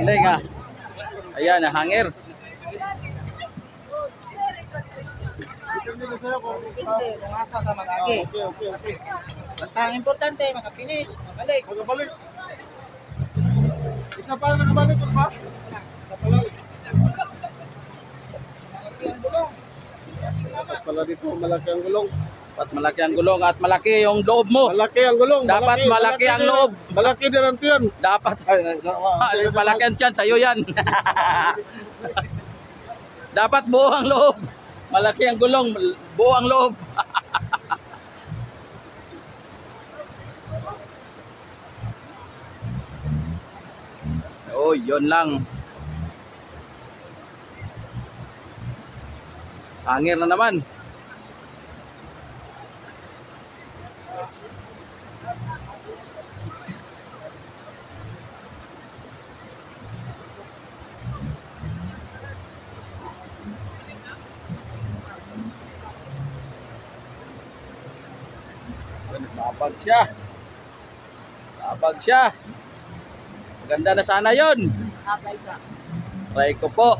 Galing ah. Ayan, hangir. Hindi, kung asa sa mag-agi. Okay. Basta ang importante, makapinis, makabalik. Magabalik. Isa pa nakabalik ko ba? Sa pala. Malaki ang gulong. Dapat pala dito malaki ang gulong. Dapat malaki ang gulong at malaki yung loob mo. Malaki ang gulong. Dapat malaki ang loob. Malaki din ang tiyan. Dapat malaki ang tiyan, sa'yo yan. Dapat buo ang loob. Malaki ang gulong, buo ang loob. Oh, yun lang. Hangir na naman. Babag siya. Babag siya. Maganda na sana yun. Try ko po.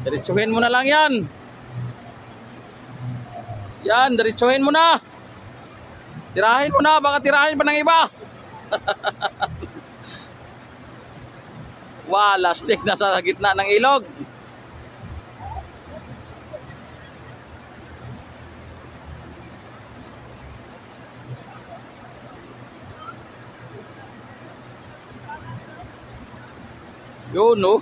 Diretsuhin mo na lang yan. Yan, diretsuhin mo na. Tirahin mo na, baka tirahin pa ng iba. Wala, stick na sa gitna ng ilog. Yun, no?